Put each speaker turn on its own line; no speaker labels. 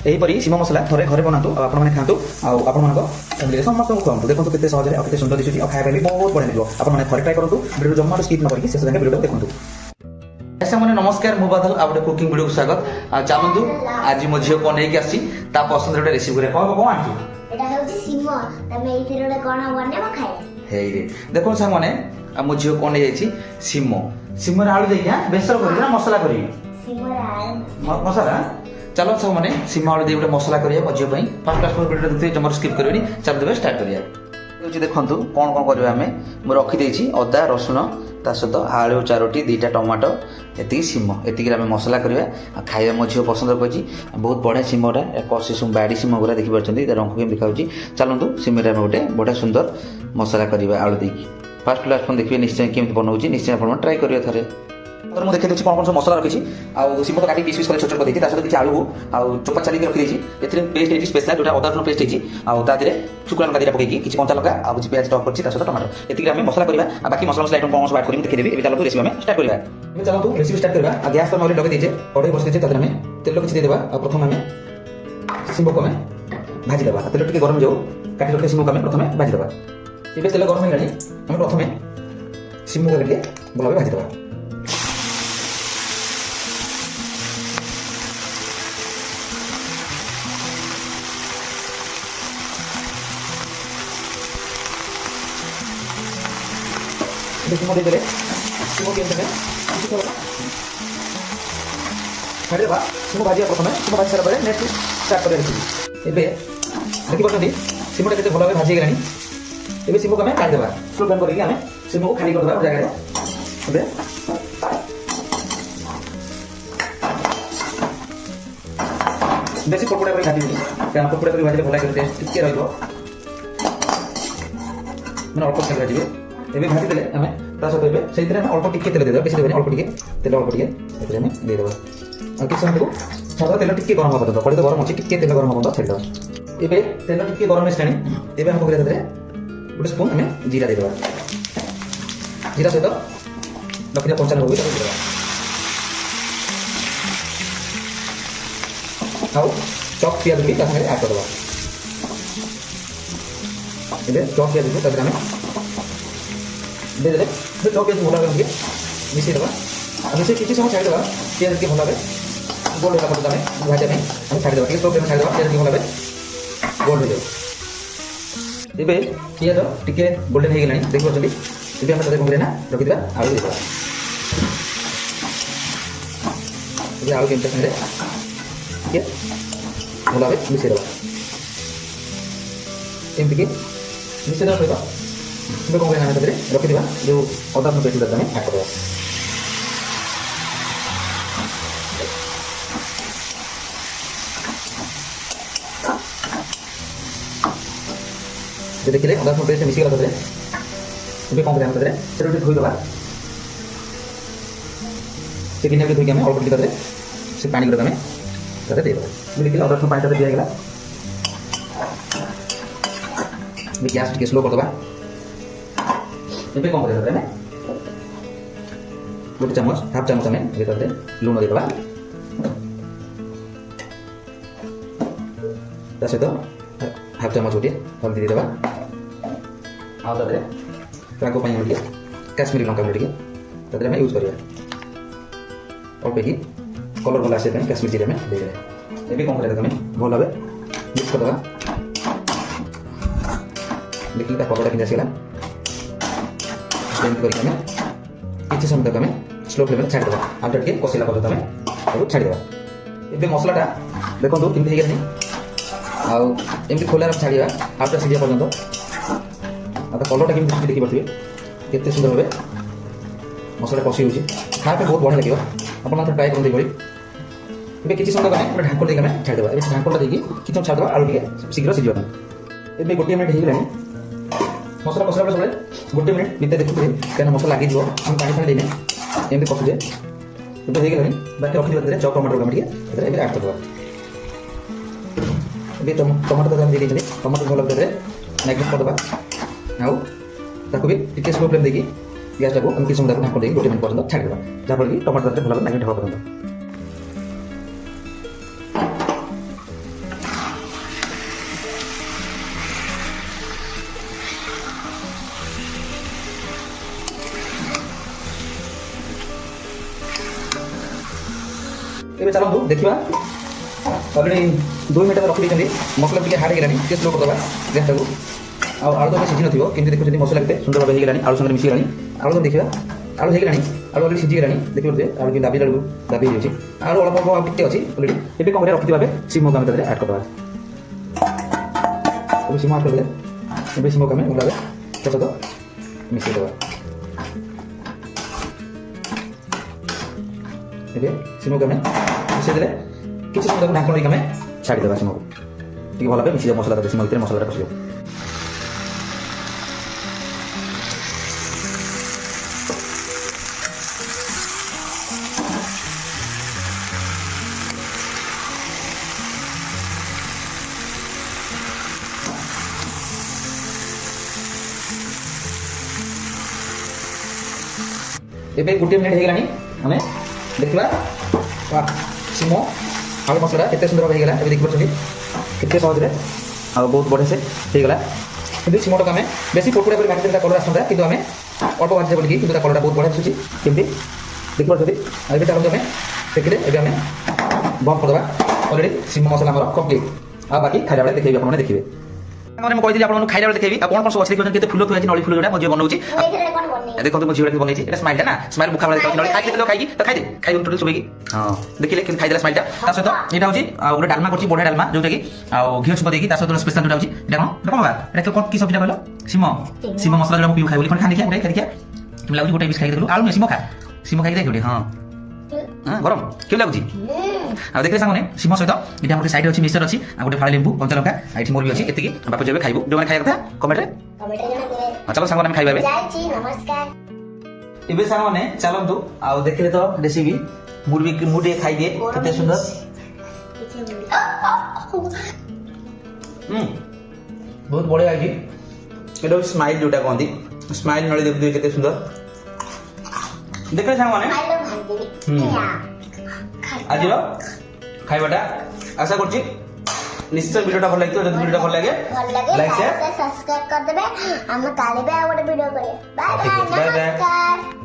यहीपरि सीम मसला थोड़े घरे बनातु आपने खातु आपण फैमिली समस्त खुआंतु देखो केते सहज और केते सुंदर दिशुची और खाଇବା भी बहुत बढ़िया लगे आपने घरे ट्राई करूँ वीडियो जमा स्किप न करके शेष जाके वीडियो देखो। ऐसा मैंने नमस्कार मु बादल आ गोटे कुकिंग वीडियो को स्वागत चलतु आज मो झील को लेकिन आसी पसंद गोटे रेसिपी कौन आनी देखो साग मैंने मो झील कौन नहीं सीम सीम आलू देखिए बेसर कर मसला करी मसला चलो सब मैंने सीम आलू दे गोटे मसला करिए मो झील फास्ट फास्ट वीडियो देखते जमा स्किप करेंगे चल देवे स्टार्ट करिए देखो कौन कौन करवा आम मुझे रखीदे अदा रसुण ता सहित आलू 4टी 2टा टमाटो एति सीम एति मसला करवा खाଇବା मो झील पसंद कर बहुत बढ़िया सीमटा कषि बाड़ी सीम गुरा देखिए रंग केमी देखा चलतु सीम गोटे बढ़िया सुंदर मसला करवा आलू देकी फास्ट लास्ट देखिए निश्चय केमी बनाऊँ निश्चय आप ट्राए करेंगे थे तो मुझे देखिए कौन कौन सब मसला रखी सीम तो काटी पीस पीस कर छोट छोट कर सहित किसी आलू आउ चोपा चाली रखी ए पेस्ट है स्पेशल जो अदा रसुण पेस्ट है शुक्ला लंका 2टा पकई किसी कंचा लंका आ प्याज टॉप कर टमाटो ये आम मसला करवा बाकी मसला मसला आइटम कौन सब ऐड करेंगे देखिए चलते रेसिपी में स्टार्ट करवा चलते रेसिपी स्टार्ट करवा गैस पर लगे दीजिए कड़े बस दीजिए आम तेल किसी देदेबा प्रथम आम सीम को भाजीदेवा तेल टे गरम जाऊ काटी रखे सीम को प्रथम भाजीदेवा ये तेल गरम हो आम प्रथम सीम को भल भाव भाजीदेवा सीम देदेले सीम के छाड़देवा सीम भाजी प्रथम सीम भाजी सारा नेक्स्ट स्टार्ट कर देखिए सीमटा के भल भाव भाजी गलानी ए सीम को काढ़ीदेवा स्लो फ्लेम करके सीम को खाली करदेवा जगह बेसी पड़पड़ा कर भाजी क्या पड़पड़ा कर भाजी भल लगे टेस्ट टिके रही मैंने अल्प तेल भाजी एवं भाजी देले आम सहित से अल्प टिके तेल देदेवा बेसी देवे अल्प टिके तेल अल्प टिके देदेवा और किसी समय छाड़ तेल टिके गरम हवा पर्यटन कड़ी तो गरम अच्छी टिके तेल गरम हवा छाड़देवा ए तेल टिके गरम आसानी एवं आम पकड़ गोटे स्पून आम जीरा देदेवा जीरा सहित रखिया कंचा लंका भी देदेवा आउ चॉप पियाज भी सागे ऐड करदेवा ए चॉप पियाज को आम देदेले चॉप पियाज भल भाव मिसेदेवा मिसे किसी समय छाड़देवा पियाज के भल भाव गोल्ड होला पर्यटन भाजा आम छाड़देवा कि स्लो फ्लेम छाड़देवा पियाज के भल भाव गोल्ड हो जाए ए पियाज टिके गोल्डन हो गलानी देखिए आम कौन करना रखीदा आलू देदेवा आलू केमता सागे टे भल भाव मिसेदेवा एमती मिसेदेवा सहित कौन करना रखीदा जो अदा रसुण पेस्ट आम ऐड करदेवा देखिए अदा रसुण पेस्ट मिसीगला तक कौन करना से धोईदेवा से गिना भी धोई अल्प टिके से पानी गुड़ा आम देदेवा देखिए अदा रसुण पानी दिगला गैस टे स्लो करदेवा ए कौन कर गोटे चामच हाफ चामच आम लुण देदेवा सहित हाफ चामच गोटे हल्दी देदेवा आगे राग टे काश्मीरी लंका गुड़ा टे यूज करवा अल्प कि कलर भल आसापी काश्मीरी चिली देदेवा ए कौन कर भल भाव मिक्स करदेवा देखिए पकड़ा कि आसगला करके किसी समय तक आम स्लो फ्लेम छाड़देवा आम टे कषिला पर्यटन छाड़देवा ए मसलाटा देखो कमी हो आमती खोलार छाड़ा आउटा सीझा पर्यटन कलरटा कमी देखिए केते सुंदर भाव मसला कषि हो खाया बहुत बढ़िया लगे आप ट्राए करेंगे किसी समय तक ढांकन देकर आम छाड़देवा ढांकनटा देखिए किसी छाड़देवा आलू टे शीघ्र सीझा ए गोटे मिनट हो गलानी मसला कषा बेले सब गोटे मिनट भितर देखुए कहीं मसला लगे हम पानी फानी देने एमती कषुचे तो हो गलानी बाकी रखी चप टमाटर आम ऐड करदेवा टमाटर तो दे टमाटर भल भाव मैग्नेट करदेवा आउ भी टे स्लो फ्लेम देखिए गैस टाक किसी समय ढाक देगी गोटे मिनट पर्यटन छाड़देवा जहाँफल कि टमाटर भल भाव मैग्नेट हवा पर्यटन ଏବେ ଚାଲନ୍ତୁ ଦେଖିବା ଅଲରେଡ଼ି 2 ମିନିଟ୍ ରଖି ଦେଇଛନ୍ତି ମସଲା ଟିକେ ହାର୍ଡ଼ ହେଇଗଲାଣି ଟିକେ ସ୍ଲୋ କରିଦେବା ଗ୍ୟାସ୍ଟାକୁ ଆଉ ଆଳୁ ତ ସିଝି ନଥିବ କିନ୍ତୁ ଦେଖୁଛନ୍ତି ମସଲା କେତେ ସୁନ୍ଦର ଭାବେ ହେଇଗଲାଣି ଆଳୁ ସାଙ୍ଗରେ ମିଶିଗଲାଣି ଆଳୁ ତ ଦେଖିବା ଆଳୁ ହେଇଗଲାଣି ଆଳୁ ଅଲରେଡ଼ି ସିଝିଗଲାଣି ଦେଖିପାରୁଥିବେ ଆଳୁ କିନ୍ତୁ ଦାବି ବେଳକୁ ଦାବି ହେଇଯାଉଛି ଆଳୁ ଅଳ୍ପ ଅଳ୍ପ ଆଉ ଟିକେ ଅଛି ଅଲରେଡ଼ି ଏବେ କ'ଣ କରିବା ରଖିଥିବା ସିମକୁ ଆମେ ତାଦେହରେ ଆଡ଼୍ କରିଦେବା ଏବେ ସିମ ଆଡ଼୍ କରିଦେଲେ ଏବେ ସିମକୁ ଆମେ ଭଲ ଭାବେ ତା ସହିତ ମିଶାଇ ଦେବା ଏବେ ସିମକୁ ଆମେ ମିଶାଇ ଦେଲେ କିଛି ସମୟ ତାକୁ ଢାଙ୍କଣ ଦେଇକି ଆମେ ଛାଡ଼ିଦେବା ସିମକୁ ଟିକେ ଭଲ ଭାବେ ମିଶିଯାଉ ମସଲା ସିମ ଭିତରେ ମସଲାଟା ପଶିବ ଏବେ 1 ମିନିଟ୍ ହେଇଗଲାଣି ଆମେ ଦେଖିବା ସିମ ଆଳୁ ମସଲା କେତେ ସୁନ୍ଦର ଭାବେ ହେଇଗଲା ଏବେ ଦେଖିପାରୁଛନ୍ତି କେତେ ସହଜରେ ଆଉ ବହୁତ ବଢ଼ିଆ ସେ ହେଇଗଲା କିନ୍ତୁ ସିମଟାକୁ ଆମେ ବେଶୀ ପୋଟପୋଡ଼ା କରି ଭାଜିଦେଲେ ତା କଲର୍ ଆସନ୍ତା କିନ୍ତୁ ଆମେ ଅଳ୍ପ ଭାଜିଛେ ବୋଲିକି କିନ୍ତୁ ତା କଲର୍ଟା ବହୁତ ବଢ଼ିଆ ଆସୁଛି କେମିତି ଦେଖିପାରୁଛନ୍ତି ଆଉ ଏବେ ଚାଲନ୍ତୁ ଆମେ ଦେଖିଲେ ଏବେ ଆମେ ବନ୍ଦ କରିଦେବା ଅଲରେଡ଼ି ସିମ ମସଲା ଆମର କମ୍ପ୍ଲିଟ୍ ଆଉ ବାକି ଖାଇଲା ବେଳେ ଦେଖେଇବି ଆପଣମାନେ ଦେଖିବେ ମୁଁ କହିଥିଲି ଆପଣଙ୍କୁ ଖାଇଲା ବେଳେ ଦେଖେଇବି ଆଉ କ'ଣ କ'ଣ ସବୁ ଅଛି ଦେଖୁଛନ୍ତି କେତେ ଫୁଲ ଥୁଆ ହେଇଛି ନଳି ଫୁଲ ଯୋଉଟା ମୋ ଝିଅ ବନଉଛି ଦେଖନ୍ତୁ ମୋ ଝିଅଟା ବନେଇଛି এটা ସ୍ମାଇଲଟା ନା ସ୍ମାଇଲ ମୁଖା ଭଳିଆ ଦେଖାଉଛି ନଳି ଖାଇକି ତ ଖାଇକି ତ ଖାଇଦେ ଖାଇବୁ ଟୋଟାଲି ଶୁଭେଇକି ହଁ ଦେଖିଲେ କିନ୍ତୁ ଖାଇଦେଲା ସ୍ମାଇଲଟା ତା ସହିତ ଏଇଟା ହେଉଛି ଆଉ ଗୋଟେ ଡାଲମା କରୁଛି ବଢ଼ିଆ ଡାଲମା ଯୋଉଟା କି ଆଉ ଘିଅ ଛୁଙ୍କ ଦେଇକି ତା ସହିତ ସ୍ପେଶାଲ ଯୋଉଟା ହେଉଛି এটা କ'ଣ ବାବା এটা କ'ଣ କି ସବଜିଟା କହିଲ ସିମ ମସଲା ଯୋଉଟା ମୁଁ ପିଉ ଖାଇ ବୋଲି କ'ଣ ଖାଇ ଦେଖିଆ ଖାଇ ଦେଖିଆ କେମିତି ଲାଗୁଛି ଗୋଟେ ପିସ୍ ଖାଇକି ଦେଖଲୁ ଆଳୁ ନୁହେଁ ସିମ ଖାଇକି ଦେଖ ଗୋଟେ ହଁ ଗରମ କେମିତି ଲାଗୁଛି ଆଉ ଦେଖିଲେ ସାଙ୍ଗମାନେ ସିମ ସହିତ ଏଇଟା ଗୋଟେ ସାଇଡ୍ ଅଛି ମିକ୍ସଚର ଅଛି ଆଉ ଗୋଟେ ଫାଳେ ଲେମ୍ବୁ କଞ୍ଚା ଲଙ୍କା ଏଠି ମୋର ବି ଅଛି ଏତିକି ବାପା ଯେବେ ଖାଇବୁ ଯୋଉମାନେ ଖାଇବା କଥା କମେଣ୍ଟରେ ଚାଲ ସାଙ୍ଗମାନେ ଆମେ ଖାଇବା ଏବେ ସାଙ୍ଗମାନେ ଚାଲନ୍ତୁ ଆଉ ଦେଖିଲେ ତ ରେସିପି ମୁଁ ଟିକେ ଖାଇଦିଏ କେତେ ସୁନ୍ଦର ବହୁତ ବଢ଼ିଆ ହେଇଛି ଏଇଟା ହେଉଛି ସ୍ମାଇଲ ଯୋଉଟା କହନ୍ତି ସ୍ମାଇଲ ନଳି ଦେଖୁଥିବେ କେତେ ସୁନ୍ଦର ଦେଖିଲେ ସାଙ୍ଗମାନେ ଆଜିର ଖାଇବାଟା ଆଶା କରୁଛି ନିଶ୍ଚୟ ଭିଡ଼ିଓଟା ଭଲ ଲାଗିଥିବ ଯଦି ଭିଡ଼ିଓଟା ଭଲ ଲାଗେ ଲାଇକ୍ ସେୟାର
ସବସ୍କ୍ରାଇବ କରିଦେବେ ଆମେ କାଲି ବି ଆଉ ଗୋଟେ ଭିଡ଼ିଓ କରିବା ବାଏ ବାଏ ନମସ୍କାର।